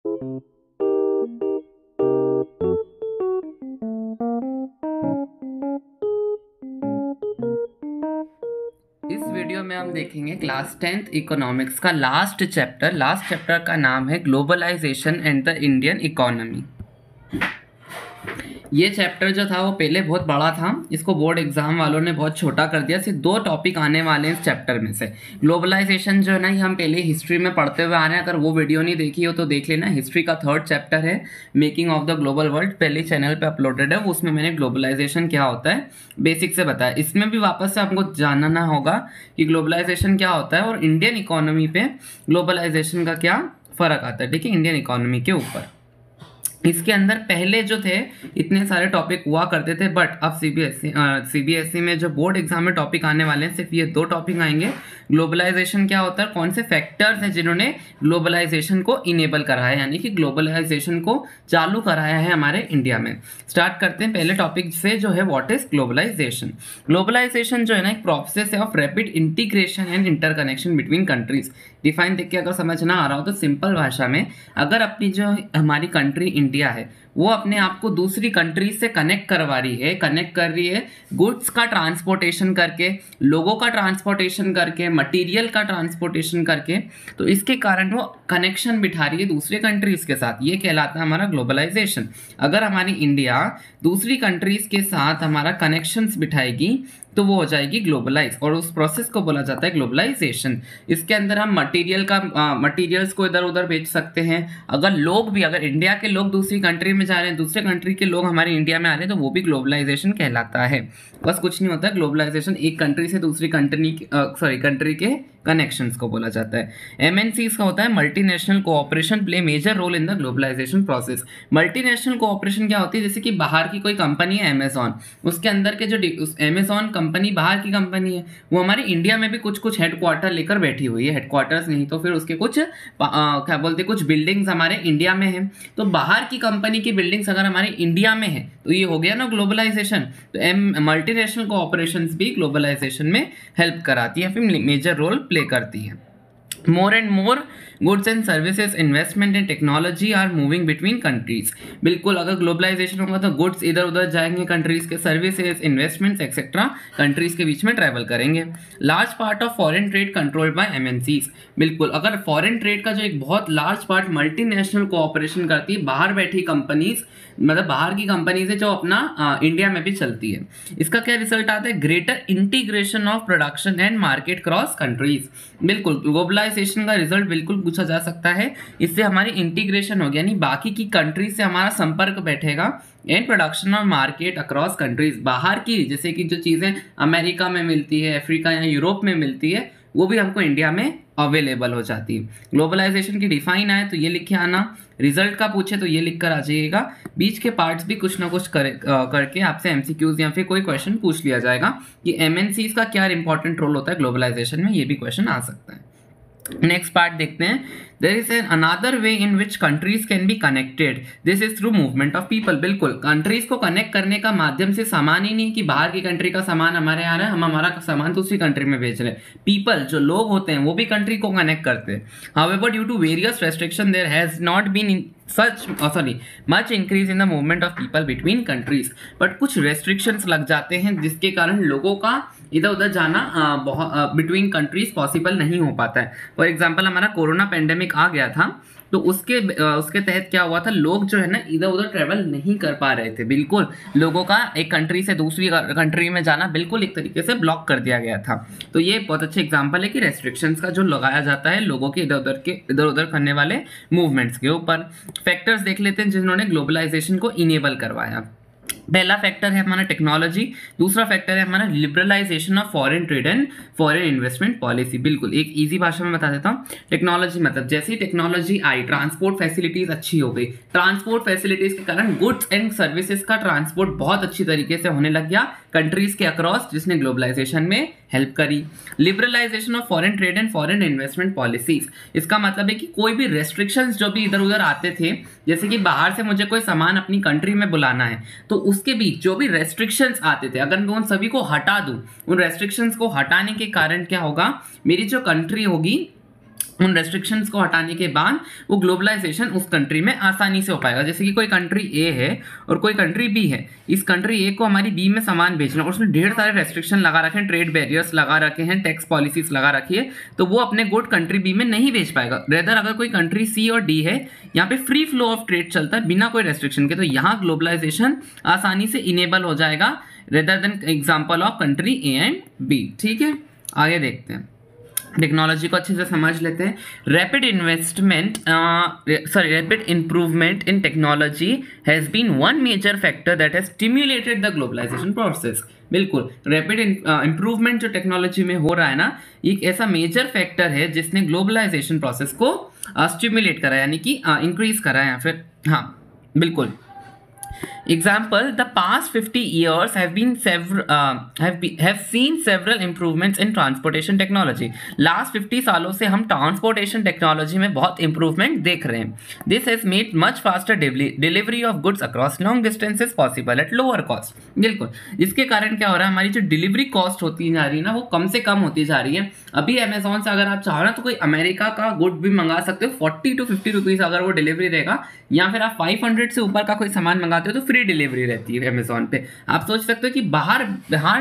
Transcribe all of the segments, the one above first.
इस वीडियो में हम देखेंगे क्लास 10th इकोनॉमिक्स का लास्ट चैप्टर का नाम है globalisation and the Indian economy. ये चैप्टर जो था वो पहले बहुत बड़ा था, इसको बोर्ड एग्जाम वालों ने बहुत छोटा कर दिया। सिर्फ 2 टॉपिक आने वाले हैं इस चैप्टर में से। ग्लोबलाइजेशन जो है ना, ये हम पहले हिस्ट्री में पढ़ते हुए आ रहे हैं। अगर वो वीडियो नहीं देखी हो तो देख लेना। हिस्ट्री का 3rd चैप्टर है, making of the global world, पहले चैनल पे अपलोडेड है। उसमें मैंने ग्लोबलाइजेशन क्या होता है बेसिक से बताया। इसमें भी वापस से हमको जानना होगा कि ग्लोबलाइजेशन क्या होता है और इंडियन इकोनॉमी पे ग्लोबलाइजेशन का क्या फर्क आता है, ठीक है, इंडियन इकोनॉमी के ऊपर। इसके अंदर पहले जो थे इतने सारे टॉपिक हुआ करते थे, बट अब सीबीएसई में जो बोर्ड एग्जाम में टॉपिक आने वाले हैं सिर्फ ये 2 टॉपिक आएंगे। ग्लोबलाइजेशन क्या होता है, कौन से फैक्टर्स हैं जिन्होंने ग्लोबलाइजेशन को इनेबल कराया है, यानी कि ग्लोबलाइजेशन को चालू कराया है हमारे इंडिया में। स्टार्ट करते हैं पहले टॉपिक से, जो है व्हाट इज ग्लोबलाइजेशन। ग्लोबलाइजेशन जो है ना, एक प्रोसेस है of rapid integration and interconnection between countries. Define देख के अगर समझ ना आ रहा हो तो सिंपल भाषा में, अगर अपनी जो हमारी कंट्री इंडिया है वो अपने आप को दूसरी कंट्री से कनेक्ट कर रही है गुड्स का ट्रांसपोर्टेशन करके, लोगों का ट्रांसपोर्टेशन करके, मटेरियल का ट्रांसपोर्टेशन करके, तो इसके कारण वो कनेक्शन बिठा रही है दूसरे कंट्रीज के साथ। ये कहलाता है हमारा ग्लोबलाइजेशन। अगर हमारी इंडिया दूसरी कंट्रीज के साथ हमारा कनेक्शंस बिठाएगी तो वो हो जाएगी ग्लोबलाइज, और उस प्रोसेस को बोला जाता है ग्लोबलाइजेशन। इसके अंदर हम मटेरियल्स को इधर उधर बेच सकते हैं। अगर इंडिया के लोग दूसरी कंट्री में जा रहे हैं, दूसरे कंट्री के लोग हमारे इंडिया में आ रहे हैं, तो वो भी ग्लोबलाइजेशन कहलाता है। बस कुछ नहीं होता, ग्लोबलाइजेशन एक कंट्री से दूसरी कंट्री के कनेक्शंस को बोला जाता है। एमएनसीज का होता है multinational cooperation play major role in the globalisation process. Multinational cooperation क्या होती है, जैसे कि बाहर की कोई कंपनी है अमेजॉन, उसके अंदर के जो अमेजॉन कंपनी बाहर की कंपनी है, वो हमारे इंडिया में भी कुछ हेडक्वार्टर लेकर बैठी हुई है। हेडक्वार्टर्स नहीं तो फिर उसके कुछ बिल्डिंग्स हमारे इंडिया में है। तो बाहर की कंपनी की बिल्डिंग्स अगर हमारे इंडिया में है तो ये हो गया ना ग्लोबलाइजेशन। तो मल्टीनेशनल कोऑपरेशंस भी ग्लोबलाइजेशन में हेल्प कराती है, फिर मेजर रोल प्ले करती है। More and more goods and services, investment and technology are moving between countries. बिल्कुल, अगर ग्लोबलाइजेशन होगा तो गुड्स इधर उधर जाएंगे कंट्रीज के, सर्विसेज, इन्वेस्टमेंट्स एक्सेट्रा कंट्रीज के बीच में ट्रैवल करेंगे। Large part of foreign trade controlled by MNCs. बिल्कुल, अगर फॉरेन ट्रेड का जो एक बहुत लार्ज पार्ट मल्टीनेशनल कोऑपरेशन करती है बाहर बैठी कंपनीज, मतलब बाहर की कंपनीज है जो अपना इंडिया में भी चलती है। इसका क्या रिजल्ट आता है, greater integration of production and market cross countries. बिल्कुल, ग्लोबलाइजेशन का रिजल्ट बिल्कुल पूछा जा सकता है। इससे हमारी इंटीग्रेशन होगी, यानी बाकी की कंट्रीज से हमारा संपर्क बैठेगा। And production of market across countries, बाहर की जैसे कि जो चीज़ें अमेरिका में मिलती है, अफ्रीका या यूरोप में मिलती है, वो भी हमको इंडिया में अवेलेबल हो जाती है। ग्लोबलाइजेशन की डिफाइन आए तो ये लिख के आना, रिजल्ट का पूछे तो ये लिख कर आ जाइएगा। बीच के पार्ट्स भी कुछ ना कुछ करके आपसे एमसीक्यूज या फिर कोई क्वेश्चन पूछ लिया जाएगा कि एमएनसीज का क्या इंपॉर्टेंट रोल होता है ग्लोबलाइजेशन में, ये भी क्वेश्चन आ सकता है। नेक्स्ट पार्ट देखते हैं। There is an another way in which countries can be connected, this is through movement of people. बिल्कुल, कंट्रीज को कनेक्ट करने का माध्यम से सामान ही नहीं कि बाहर की कंट्री का सामान हमारे यहाँ आ रहा है, हम हमारा सामान दूसरी कंट्री में बेच रहे हैं। पीपल, जो लोग होते हैं, वो भी कंट्री को कनेक्ट करते हैं। However due to various restriction there has not been much increase in the movement of people between countries. But कुछ रेस्ट्रिक्शंस लग जाते हैं जिसके कारण लोगों का इधर उधर जाना बिटवीन कंट्रीज पॉसिबल नहीं हो पाता है। फॉर एग्जाम्पल, हमारा कोरोना पेंडेमिक आ गया था, तो उसके तहत क्या हुआ था, लोग जो है ना इधर उधर ट्रेवल नहीं कर पा रहे थे। बिल्कुल, लोगों का एक कंट्री से दूसरी कंट्री में जाना बिल्कुल एक तरीके से ब्लॉक कर दिया गया था। तो ये बहुत अच्छे एग्जांपल है कि रेस्ट्रिक्शंस का जो लगाया जाता है लोगों के इधर उधर करने वाले मूवमेंट्स के ऊपर। फैक्टर्स देख लेते हैं जिन्होंने ग्लोबलाइजेशन को इनेबल करवाया। पहला फैक्टर है हमारा टेक्नोलॉजी, दूसरा फैक्टर है हमारा liberalisation of foreign trade and foreign investment policy. बिल्कुल, एक इजी भाषा में बता देता हूँ। टेक्नोलॉजी मतलब जैसे ही टेक्नोलॉजी आई, ट्रांसपोर्ट फैसिलिटीज अच्छी हो गई। ट्रांसपोर्ट फैसिलिटीज के कारण गुड्स एंड सर्विसेज का ट्रांसपोर्ट बहुत अच्छी तरीके से होने लग गया कंट्रीज के अक्रॉस, जिसने ग्लोबलाइजेशन में हेल्प करी। Liberalisation of foreign trade and foreign investment policies, इसका मतलब है कि कोई भी रेस्ट्रिक्शंस जो भी इधर उधर आते थे, जैसे कि बाहर से मुझे कोई सामान अपनी कंट्री में बुलाना है, तो उसके बीच जो भी रेस्ट्रिक्शंस आते थे, अगर मैं उन सभी को हटा दूं, उन रेस्ट्रिक्शंस को हटाने के कारण क्या होगा, मेरी जो कंट्री होगी उन रेस्ट्रिक्शंस को हटाने के बाद वो ग्लोबलाइजेशन उस कंट्री में आसानी से हो पाएगा। जैसे कि कोई कंट्री ए है और कोई कंट्री बी है, इस कंट्री ए को हमारी बी में सामान भेजना और उसमें ढेर सारे रेस्ट्रिक्शन लगा रखे हैं, ट्रेड बैरियर्स लगा रखे हैं, टैक्स पॉलिसीज लगा रखी है, तो वो अपने गुड कंट्री बी में नहीं भेज पाएगा। रेदर अगर कोई कंट्री सी और डी है, यहाँ पे फ्री फ्लो ऑफ ट्रेड चलता है बिना कोई रेस्ट्रिक्शन के, तो यहाँ ग्लोबलाइजेशन आसानी से इनेबल हो जाएगा rather than example of country A and B. ठीक है, आगे देखते हैं, टेक्नोलॉजी को अच्छे से समझ लेते हैं। Rapid improvement in technology has been one major factor that has stimulated the globalisation process. बिल्कुल, रैपिड इम्प्रूवमेंट जो टेक्नोलॉजी में हो रहा है ना, एक ऐसा मेजर फैक्टर है जिसने ग्लोबलाइजेशन प्रोसेस को स्टिम्युलेट करा, यानी कि इंक्रीज करा, या फिर हाँ बिल्कुल। Example: the past 50 years have seen several improvements in transportation technology. Last 50 सालों से हम transportation technology में बहुत improvement देख रहे हैं. This has made much faster delivery of goods across long distances possible at lower cost. बिल्कुल, इसके कारण क्या हो रहा है, हमारी जो डिलीवरी कॉस्ट होती जा रही है ना, वो कम से कम होती जा रही है। अभी अमेजोन से अगर आप चाहो ना तो कोई अमेरिका का गुड भी मंगा सकते हो, 40 to 50 रुपीज़ अगर वो डिलीवरी देगा, या फिर आप 500 से ऊपर का कोई सामान मंगाते हो तो फ्री डिलीवरी रहती है अमेजोन पे। आप सोच सकते हो कि बाहर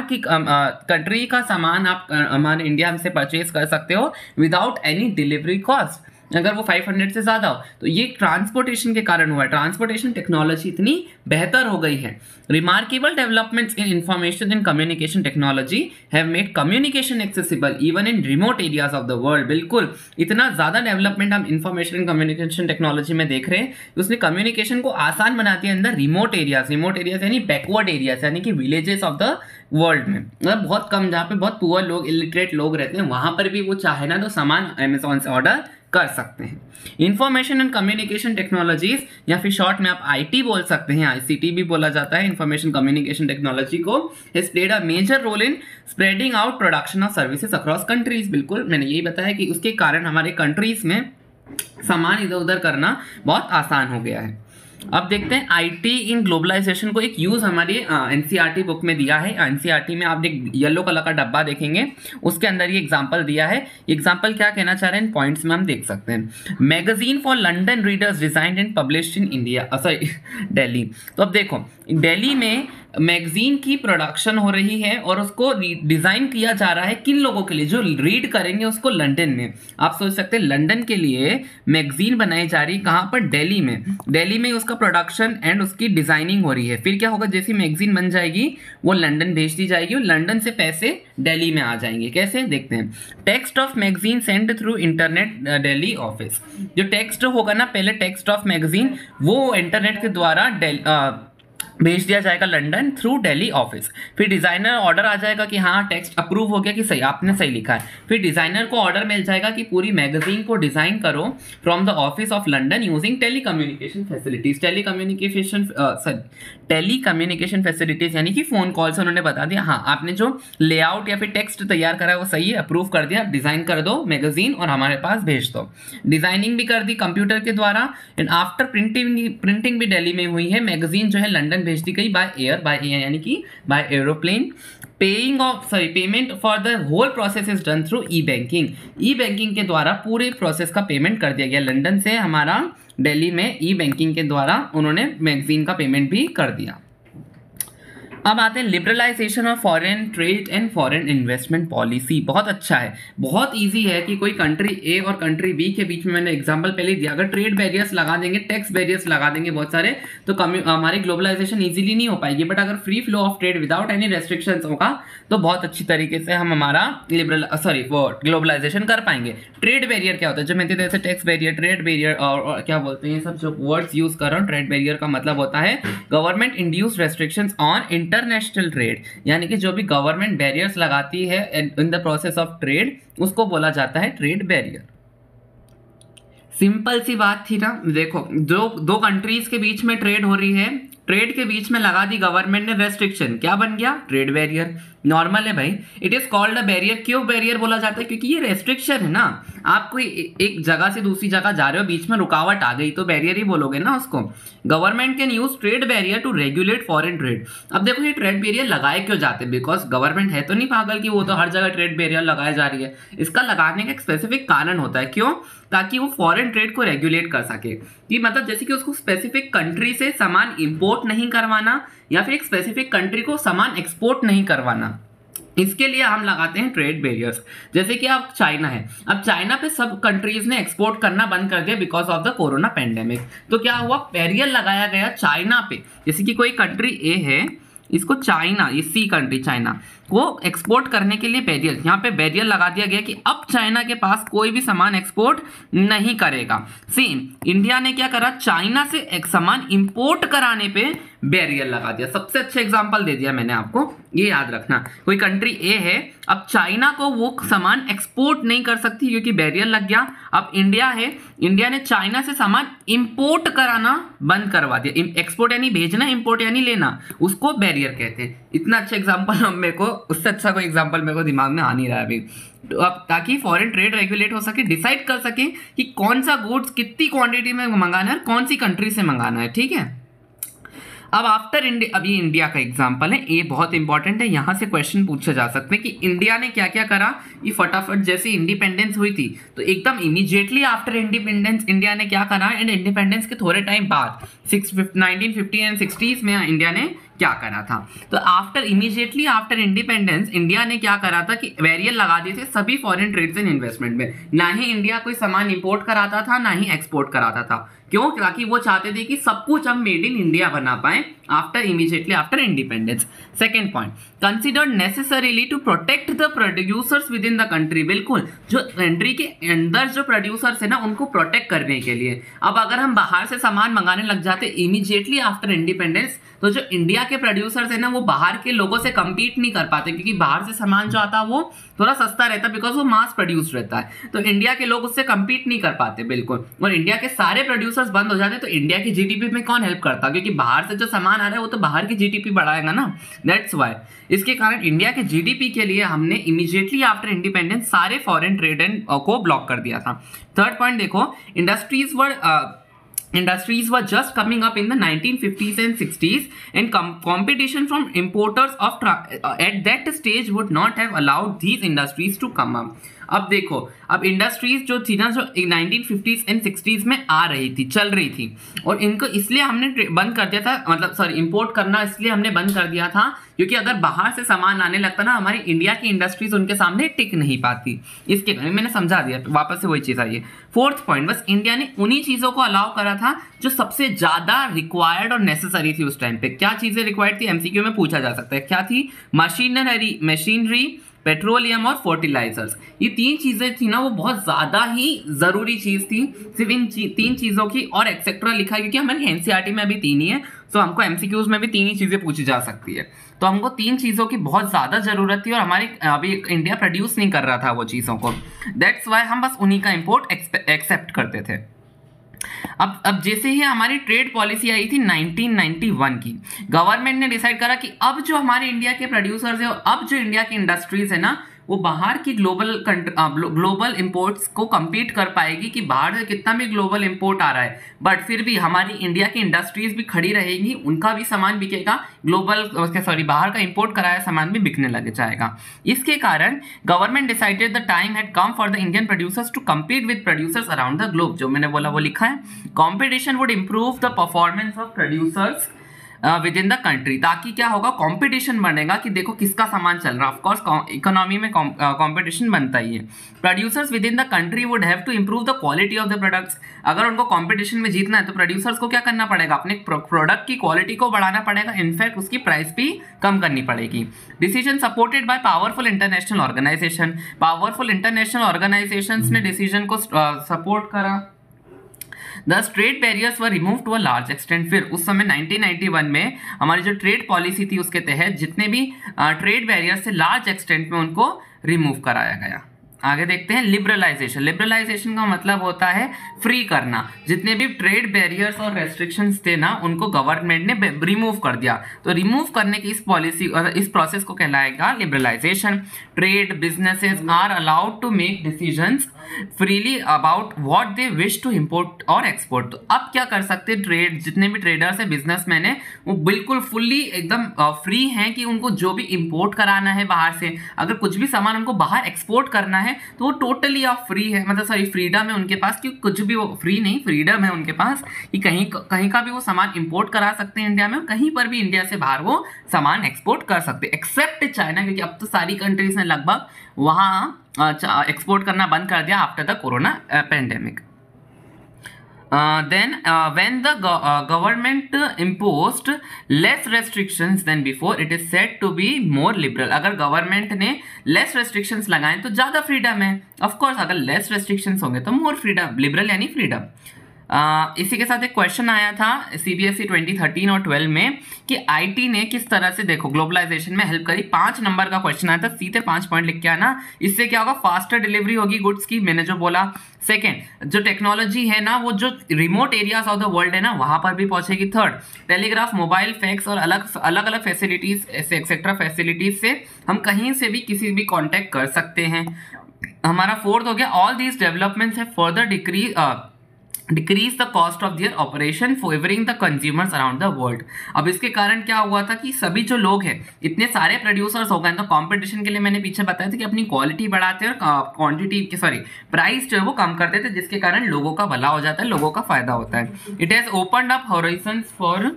की कंट्री का सामान आप हमारे इंडिया से परचेज कर सकते हो विदाउट एनी डिलीवरी कॉस्ट, अगर वो 500 से ज़्यादा हो। तो ये ट्रांसपोर्टेशन के कारण हुआ है, ट्रांसपोर्टेशन टेक्नोलॉजी इतनी बेहतर हो गई है। Remarkable developments in information and communication technology have made communication accessible even in remote areas of the world. बिल्कुल, इतना ज़्यादा डेवलपमेंट हम इंफॉर्मेशन एंड कम्युनिकेशन टेक्नोलॉजी में देख रहे हैं, उसने कम्युनिकेशन को आसान बना दिया अंदर रिमोट एरियाज यानी बैकवर्ड एरियाज, यानी कि विलेजेस ऑफ द वर्ल्ड में, मतलब बहुत कम, जहाँ पे बहुत पुअर लोग, इलिटरेट लोग रहते हैं, वहाँ पर भी वो चाहे ना तो सामान अमेजोन से ऑर्डर कर सकते हैं। इंफॉर्मेशन एंड कम्युनिकेशन टेक्नोलॉजीज, या फिर शॉर्ट में आप आईटी बोल सकते हैं, आईसीटी भी बोला जाता है, इंफॉर्मेशन कम्युनिकेशन टेक्नोलॉजी को, has played a major role in spreading out production of services across countries. बिल्कुल, मैंने यही बताया कि उसके कारण हमारे कंट्रीज में सामान इधर उधर करना बहुत आसान हो गया है। अब देखते हैं आईटी इन ग्लोबलाइजेशन को एक यूज हमारी एनसीईआरटी बुक में दिया है। एनसीईआरटी में आप एक येलो कलर का डब्बा देखेंगे, उसके अंदर ये एग्जांपल दिया है। एग्जांपल क्या कहना चाह रहे हैं इन पॉइंट्स में हम देख सकते हैं। Magazine for London readers designed and published in India, sorry Delhi. तो अब देखो, दिल्ली में मैगजीन की प्रोडक्शन हो रही है और उसको डिज़ाइन किया जा रहा है किन लोगों के लिए, जो रीड करेंगे उसको लंदन में। आप सोच सकते हैं लंदन के लिए मैगजीन बनाई जा रही है, कहाँ पर, दिल्ली में। दिल्ली में उसका प्रोडक्शन एंड उसकी डिज़ाइनिंग हो रही है। फिर क्या होगा, जैसी मैगजीन बन जाएगी वो लंदन भेज दी जाएगी और लंदन से पैसे दिल्ली में आ जाएंगे। कैसे, देखते हैं। Text of magazine send through internet Delhi office. जो टेक्स्ट होगा ना, पहले टेक्स्ट ऑफ मैगजीन वो इंटरनेट के द्वारा भेज दिया जाएगा लंदन थ्रू दिल्ली ऑफिस। फिर डिज़ाइनर ऑर्डर आ जाएगा कि हाँ टेक्स्ट अप्रूव हो गया, कि सही आपने सही लिखा है। फिर डिज़ाइनर को ऑर्डर मिल जाएगा कि पूरी मैगजीन को डिज़ाइन करो from the office of London using telecommunication facilities. Telecommunication facilities यानी कि फ़ोन कॉल से उन्होंने बता दिया हाँ आपने जो लेआउट या फिर टेक्स्ट तैयार करा है वो सही है, अप्रूव कर दिया, डिज़ाइन कर दो मैगजीन और हमारे पास भेज दो। डिज़ाइनिंग भी कर दी कंप्यूटर के द्वारा एंड आफ्टर प्रिंटिंग भी दिल्ली में हुई है। मैगजीन जो है लंदन भेज दी गई बाय एयर यानी कि by aeroplane. Payment for the whole process is done through e banking के द्वारा पूरे प्रोसेस का पेमेंट कर दिया गया। लंदन से हमारा दिल्ली में ई बैंकिंग के द्वारा उन्होंने मैगजीन का पेमेंट भी कर दिया। अब आते हैं liberalisation of foreign trade and foreign investment policy. बहुत अच्छा है, बहुत इजी है कि कोई कंट्री ए और कंट्री बी के बीच में, मैंने एग्जांपल पहले दिया, अगर ट्रेड बैरियर्स लगा देंगे, टैक्स बैरियर्स लगा देंगे बहुत सारे, तो हमारी ग्लोबलाइजेशन इजीली नहीं हो पाएगी। बट अगर free flow of trade without any restrictions होगा तो बहुत अच्छी तरीके से हम हमारा ग्लोबलाइजेशन कर पाएंगे। ट्रेड बैरियर क्या होता है, जो मैं जैसे टैक्स बैरियर, ट्रेड बैरियर और क्या बोलते हैं, सब जो वर्ड्स यूज कर रहा हूँ। ट्रेड बैरियर का मतलब होता है government induced restrictions on international trade, यानी कि जो भी गवर्नमेंट बैरियर्स लगाती है in the process of trade उसको बोला जाता है ट्रेड बैरियर। सिंपल सी बात थी ना, देखो दो कंट्रीज के बीच में ट्रेड हो रही है, ट्रेड के बीच में लगा दी गवर्नमेंट ने रेस्ट्रिक्शन, क्या बन गया? Trade barrier. नॉर्मल है भाई, it is called a barrier. क्यों बैरियर बोला जाता है? क्योंकि ये रेस्ट्रिक्शन है ना, आप कोई एक जगह से दूसरी जगह जा रहे हो, बीच में रुकावट आ गई तो बैरियर ही बोलोगे ना उसको। Government can use trade barrier to regulate foreign trade. अब देखो ये ट्रेड बैरियर लगाए क्यों जाते हैं? बिकॉज गवर्नमेंट है तो नहीं पागल कि वो तो हर जगह ट्रेड बैरियर लगाए जा रही है। इसका लगाने का एक स्पेसिफिक कारण होता है, क्यों? ताकि वो फॉरेन ट्रेड को रेगुलेट कर सके, कि मतलब जैसे कि उसको स्पेसिफिक कंट्री से सामान इंपोर्ट नहीं करवाना या फिर एक स्पेसिफिक कंट्री को सामान एक्सपोर्ट नहीं करवाना, इसके लिए हम लगाते हैं ट्रेड बैरियर्स। जैसे कि अब चाइना है, अब चाइना पे सब कंट्रीज ने एक्सपोर्ट करना बंद कर दिया because of the corona pandemic. तो क्या हुआ? बैरियर लगाया गया चाइना पे। जैसे कि कोई कंट्री ए है, इसको चाइना, ये सी कंट्री चाइना को एक्सपोर्ट करने के लिए बैरियर, यहाँ पे बैरियर लगा दिया गया कि अब चाइना के पास कोई भी सामान एक्सपोर्ट नहीं करेगा। सेम इंडिया ने क्या करा? चाइना से एक सामान इंपोर्ट कराने पे बैरियर लगा दिया। सबसे अच्छा एग्जांपल दे दिया मैंने आपको, ये याद रखना। कोई कंट्री ए है, अब चाइना को वो सामान एक्सपोर्ट नहीं कर सकती क्योंकि बैरियर लग गया। अब इंडिया है, इंडिया ने चाइना से सामान इंपोर्ट कराना बंद करवा दिया। एक्सपोर्ट यानी भेजना, इंपोर्ट यानी लेना, उसको बैरियर कहते हैं। इतना अच्छा एग्जांपल मेरे को, उससे अच्छा कोई एग्जांपल मेरे को दिमाग में आ नहीं रहा है अभी। तो अब ताकि फॉरेन ट्रेड रेगुलेट हो सके, डिसाइड कर सके कि कौन सा गुड्स कितनी क्वांटिटी में मंगाना है और कौन सी कंट्री से मंगाना है, ठीक है। अब आफ्टर इंडिया, अब ये इंडिया का एग्जांपल है, ये बहुत इंपॉर्टेंट है, यहां से क्वेश्चन पूछे जा सकते हैं कि इंडिया ने क्या क्या करा। ये फटाफट जैसे इंडिपेंडेंस हुई थी तो एकदम इमीडिएटली आफ्टर इंडिपेंडेंस इंडिया ने क्या करा, एंड इंडिपेंडेंस के थोड़े टाइम बाद 1950 एंड 60s में इंडिया ने क्या करा था। तो after immediately after independence India ने क्या करा था कि बैरियर लगा दिए थे सभी फॉरेन ट्रेड्स एंड इन्वेस्टमेंट में। ना ही इंडिया कोई सामान इंपोर्ट कराता था, ना ही एक्सपोर्ट कराता था। क्यों? ताकि वो चाहते थे कि सब कुछ हम मेड इन इंडिया बना पाए after immediately after independence. Second point, considered necessarily to protect the producers within the country. बिल्कुल, जो कंट्री के अंदर जो प्रोड्यूसर्स है ना, उनको प्रोटेक्ट करने के लिए। अब अगर हम बाहर से सामान मंगाने लग जाते इमीडिएटली आफ्टर इंडिपेंडेंस, तो जो इंडिया के प्रोड्यूसर्स है ना, वो बाहर के लोगों से कम्पीट नहीं कर पाते, क्योंकि बाहर से सामान जो आता है वो थोड़ा सस्ता रहता है, बिकॉज वो मास प्रोड्यूस रहता है। तो इंडिया के लोग उससे कम्पीट नहीं कर पाते बिल्कुल, और इंडिया के सारे प्रोड्यूसर्स बंद हो जाते, तो इंडिया की जीडीपी में कौन हेल्प करता? क्योंकि बाहर से जो सामान आ रहा है वो तो बाहर की जीडीपी बढ़ाएगा ना, दैट्स वाई। इसके कारण इंडिया के जीडीपी के लिए हमने इमीडिएटली आफ्टर इंडिपेंडेंस सारे फॉरेन ट्रेड को ब्लॉक कर दिया था। थर्ड पॉइंट देखो, Industries were just coming up in the 1950s and 60s, and competition from importers at that stage would not have allowed these industries to come up. अब देखो, अब industries जो थी ना, जो 1950s एंड 60s में आ रही थी, चल रही थी, और इनको इसलिए हमने बंद कर दिया था, मतलब सॉरी इंपोर्ट करना इसलिए हमने बंद कर दिया था क्योंकि अगर बाहर से सामान आने लगता ना, हमारी इंडिया की इंडस्ट्रीज उनके सामने टिक नहीं पाती। इसके कारण मैंने समझा दिया, वापस से वही चीज़ आई है। फोर्थ पॉइंट, बस इंडिया ने उन्हीं चीज़ों को अलाउ करा था जो सबसे ज़्यादा रिक्वायर्ड और नेसेसरी थी उस टाइम पे। क्या चीज़ें रिक्वायर्ड थी? एमसीक्यू में पूछा जा सकता है। क्या थी? मशीनरी, पेट्रोलियम और फर्टिलाइजर्स। ये तीन चीजें थी ना, वो बहुत ज्यादा ही जरूरी चीज थी। सिर्फ इन तीन चीजों की और एक्सेट्रा लिखा है, क्योंकि हमारी एनसीईआरटी में अभी तीन ही है, तो हमको एमसीक्यूज में भी तीन ही चीजें पूछी जा सकती है। तो हमको तीन चीजों की बहुत ज्यादा जरूरत थी, और हमारी अभी इंडिया प्रोड्यूस नहीं कर रहा था वो चीजों को, दैट्स वाई हम बस उन्हीं का इंपोर्ट एक्सेप्ट करते थे। अब जैसे ही हमारी ट्रेड पॉलिसी आई थी 1991 की, गवर्नमेंट ने डिसाइड करा कि अब जो हमारे इंडिया के प्रोड्यूसर्स है और अब जो इंडिया की इंडस्ट्रीज है ना, वो बाहर की ग्लोबल इंपोर्ट्स को compete कर पाएगी कि बाहर से कितना भी ग्लोबल इंपोर्ट आ रहा है, बट फिर भी हमारी इंडिया की इंडस्ट्रीज भी खड़ी रहेगी, उनका भी सामान बिकेगा, बाहर का इंपोर्ट कराया सामान भी बिकने लग जाएगा। इसके कारण government decided the time had come for the Indian producers to compete with producers around the globe. जो मैंने बोला वो लिखा है, competition would improve the performance of producers within the country. ताकि क्या होगा, कंपटीशन बनेगा कि देखो किसका सामान चल रहा है। ऑफकोर्स इकोनॉमी में कंपटीशन बनता ही है। Producers within the country would have to improve the quality of the products. अगर उनको कंपटीशन में जीतना है तो प्रोड्यूसर्स को क्या करना पड़ेगा, अपने प्रोडक्ट की क्वालिटी को बढ़ाना पड़ेगा, इनफैक्ट उसकी प्राइस भी कम करनी पड़ेगी। Decision supported by powerful international organisation. Powerful international organisations ने डिसीजन को सपोर्ट करा। Thus trade barriers were removed to a large extent। फिर उस समय 1991 में हमारी जो ट्रेड पॉलिसी थी उसके तहत जितने भी ट्रेड बैरियर से लार्ज एक्सटेंट में उनको रिमूव कराया गया। आगे देखते हैं लिबरलाइजेशन। लिबरलाइजेशन का मतलब होता है फ्री करना। जितने भी ट्रेड बैरियर्स और रेस्ट्रिक्शंस थे ना उनको गवर्नमेंट ने रिमूव कर दिया। तो रिमूव करने की इस पॉलिसी इस प्रोसेस को कहलाएगा liberalisation. Trade businesses are allowed to make decisions freely about what they wish to import और एक्सपोर्ट। तो अब क्या कर सकते हैं, ट्रेड जितने भी ट्रेडर्स है बिजनेसमैन है वो बिल्कुल फुल्ली एकदम फ्री हैं कि उनको जो भी इंपोर्ट कराना है बाहर से, अगर कुछ भी सामान उनको बाहर एक्सपोर्ट करना है तो वो टोटली ऑफ फ्री है, मतलब सॉरी फ्रीडम है उनके पास, कि कुछ भी वो फ्री नहीं फ्रीडम है उनके पास कि कहीं कहीं का भी वो सामान इंपोर्ट करा सकते हैं इंडिया में, और कहीं पर भी इंडिया से बाहर वो सामान एक्सपोर्ट कर सकते हैं एक्सेप्ट चाइना, क्योंकि अब तो सारी कंट्रीज ने लगभग वहाँ एक्सपोर्ट करना बंद कर दिया after the corona pandemic. Then when the government imposed less restrictions than before, it is said to be more liberal। अगर गवर्नमेंट ने लेस रेस्ट्रिक्शंस लगाए तो ज़्यादा फ्रीडम है। ऑफ कोर्स अगर लेस रेस्ट्रिक्शंस होंगे तो मोर फ्रीडम, लिबरल यानी फ्रीडम। इसी के साथ एक क्वेश्चन आया था CBSE 2013 और 12 में कि IT ने किस तरह से देखो ग्लोबलाइजेशन में हेल्प करी। 5 नंबर का क्वेश्चन आया था, सीधे 5 पॉइंट लिख के आना। इससे क्या होगा, फास्टर डिलीवरी होगी गुड्स की, मैंने जो बोला। सेकेंड, जो टेक्नोलॉजी है ना वो जो remote areas of the world है ना वहां पर भी पहुंचेगी। थर्ड, टेलीग्राफ, मोबाइल, फैक्स और अलग अलग फैसिलिटीज एक्सेट्रा फैसिलिटीज से हम कहीं से भी किसी भी कांटेक्ट कर सकते हैं। हमारा फोर्थ हो गया, all these developments have further decrease the cost of their operation favouring the consumers around the world. अब इसके कारण क्या हुआ था कि सभी जो लोग हैं इतने सारे प्रोड्यूसर्स हो गए, तो कंपटीशन के लिए मैंने पीछे बताया था कि अपनी क्वालिटी बढ़ाते हैं और क्वांटिटी प्राइस जो है वो कम करते थे, जिसके कारण लोगों का भला हो जाता है, लोगों का फायदा होता है। It has opened up horizons for,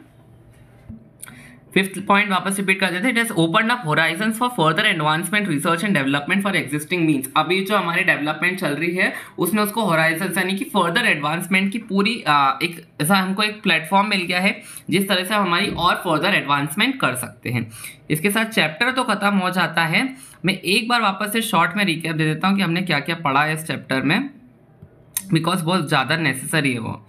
fifth point वापस रिपीट कर देते हैं, it has opened up horizons for further advancement, research and development for existing means. अभी जो हमारी डेवलपमेंट चल रही है उसने उसको हॉराइजन्स यानी कि फर्दर एडवांसमेंट की पूरी एक ऐसा हमको एक प्लेटफॉर्म मिल गया है जिस तरह से हम हमारी और फर्दर एडवांसमेंट कर सकते हैं। इसके साथ चैप्टर तो खत्म हो जाता है। मैं एक बार वापस से शॉर्ट में रिकैप दे देता हूँ कि हमने क्या क्या पढ़ा है इस चैप्टर में, बिकॉज बहुत ज़्यादा नेसेसरी है वो।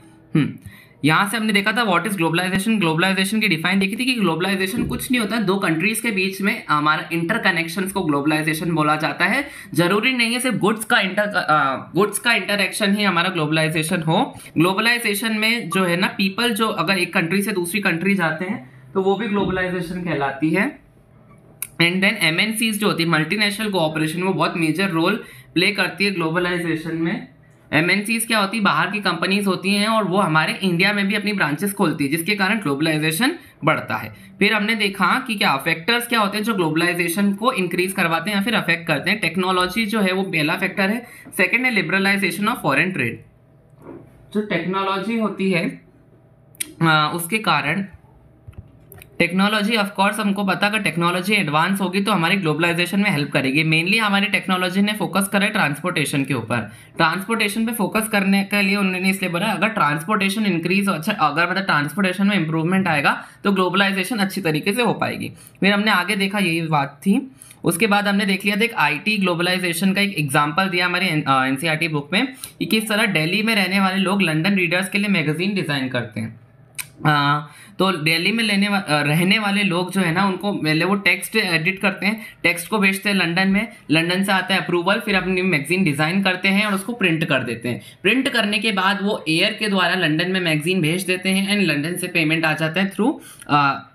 यहाँ से हमने देखा था व्हाट इज ग्लोबलाइजेशन। ग्लोबलाइजेशन की डिफाइन देखी थी कि ग्लोबलाइजेशन कुछ नहीं होता, दो कंट्रीज के बीच में हमारा इंटरकनेक्शंस को ग्लोबलाइजेशन बोला जाता है। जरूरी नहीं है सिर्फ गुड्स का इंटरेक्शन ही हमारा ग्लोबलाइजेशन हो। ग्लोबलाइजेशन में जो है ना पीपल जो अगर एक कंट्री से दूसरी कंट्री जाते हैं तो वो भी ग्लोबलाइजेशन कहलाती है। एंड देन MNCs जो होती है मल्टीनेशनल कोऑपरेशन, वो बहुत मेजर रोल प्ले करती है ग्लोबलाइजेशन में। MNCs क्या होती है, बाहर की कंपनीज होती हैं और वो हमारे इंडिया में भी अपनी ब्रांचेस खोलती है, जिसके कारण ग्लोबलाइजेशन बढ़ता है। फिर हमने देखा कि क्या फैक्टर्स क्या होते हैं जो ग्लोबलाइजेशन को इंक्रीज करवाते हैं या फिर अफेक्ट करते हैं। टेक्नोलॉजी जो है वो पहला फैक्टर है। सेकेंड है लिबरलाइजेशन ऑफ फॉरेन ट्रेड। जो टेक्नोलॉजी होती है उसके कारण टेक्नोलॉजी ऑफ कोर्स हमको पता अगर टेक्नोलॉजी एडवांस होगी तो हमारी ग्लोबलाइजेशन में हेल्प करेगी। मेनली हमारी टेक्नोलॉजी ने फोकस करा है ट्रांसपोर्टेशन के ऊपर। ट्रांसपोर्टेशन पे फोकस करने के लिए उन्होंने इसलिए बोला अगर ट्रांसपोर्टेशन इंक्रीज अच्छा अगर मतलब ट्रांसपोर्टेशन में इंप्रूवमेंट आएगा तो ग्लोबलाइजेशन अच्छी तरीके से हो पाएगी। फिर हमने आगे देखा यही बात थी। उसके बाद हमने देख लिया था एक IT ग्लोबलाइजेशन का एक एग्जांपल दिया हमारे NCERT बुक में कि किस तरह दिल्ली में रहने वाले लोग लंदन रीडर्स के लिए मैगजीन डिज़ाइन करते हैं। तो दिल्ली में रहने वाले लोग जो है ना उनको पहले वो टेक्स्ट एडिट करते हैं, टेक्स्ट को भेजते हैं लंदन में, लंदन से आता है अप्रूवल, फिर अपनी मैगजीन डिज़ाइन करते हैं और उसको प्रिंट कर देते हैं। प्रिंट करने के बाद वो एयर के द्वारा लंदन में मैगजीन भेज देते हैं एंड लंदन से पेमेंट आ जाता है थ्रू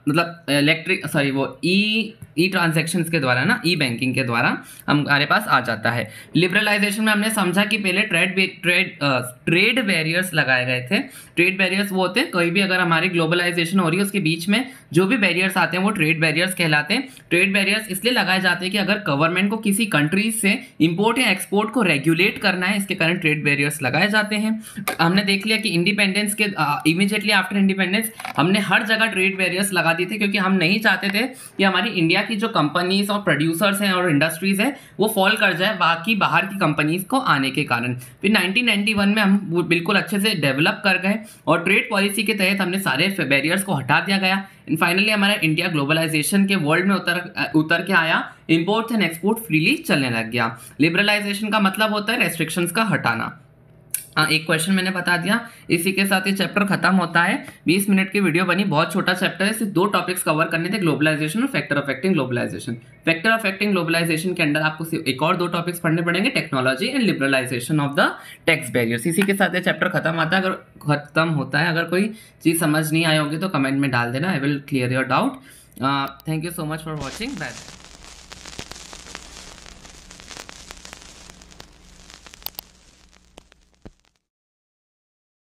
मतलब ई ट्रांजैक्शंस के द्वारा ना, ई बैंकिंग के द्वारा हमारे पास आ जाता है। लिबरलाइजेशन में हमने समझा कि पहले ट्रेड बैरियर्स लगाए गए थे। ट्रेड बैरियर्स वो होते हैं कोई भी अगर हमारी ग्लोबलाइजेशन हो रही है उसके बीच में जो भी बैरियर्स आते हैं वो ट्रेड बैरियर्स कहलाते हैं। ट्रेड बैरियर्स इसलिए लगाए जाते हैं कि अगर गवर्नमेंट को किसी कंट्रीज से इंपोर्ट या एक्सपोर्ट को रेगुलेट करना है, इसके कारण ट्रेड बैरियर्स लगाए जाते हैं। हमने देख लिया कि इंडिपेंडेंस के इमीडिएटली आफ्टर इंडिपेंडेंस हमने हर जगह ट्रेड बैरियर्स लगा दिए थे, क्योंकि हम नहीं चाहते थे कि हमारी इंडिया की जो कंपनीज और प्रोड्यूसर्स हैं और इंडस्ट्रीज हैं वो फॉल कर जाए बाकी बाहर की कंपनीज को आने के कारण। फिर 1991 में हम बिल्कुल अच्छे से डेवलप कर गए और ट्रेड पॉलिसी के तहत हमने सारे बैरियर्स को हटा दिया गया। एंड फाइनली हमारा इंडिया ग्लोबलाइजेशन के वर्ल्ड में उतर के आया, इंपोर्ट एंड एक्सपोर्ट फ्रीली चलने लग गया। लिबरलाइजेशन का मतलब होता है रेस्ट्रिक्शंस का हटाना। एक क्वेश्चन मैंने बता दिया। इसी के साथ ये चैप्टर खत्म होता है। 20 मिनट की वीडियो बनी, बहुत छोटा चैप्टर है, सिर्फ 2 टॉपिक्स कवर करने थे, ग्लोबलाइजेशन और factor affecting globalisation. Factor affecting globalisation के अंदर आपको सिर्फ एक और 2 टॉपिक्स पढ़ने पड़ेंगे, technology and liberalisation of the tax barriers. इसी के साथ ये चैप्टर खत्म होता है। अगर कोई चीज़ समझ नहीं आई होगी तो कमेंट में डाल देना, I will clear your doubt. Thank you so much for watching. Bye.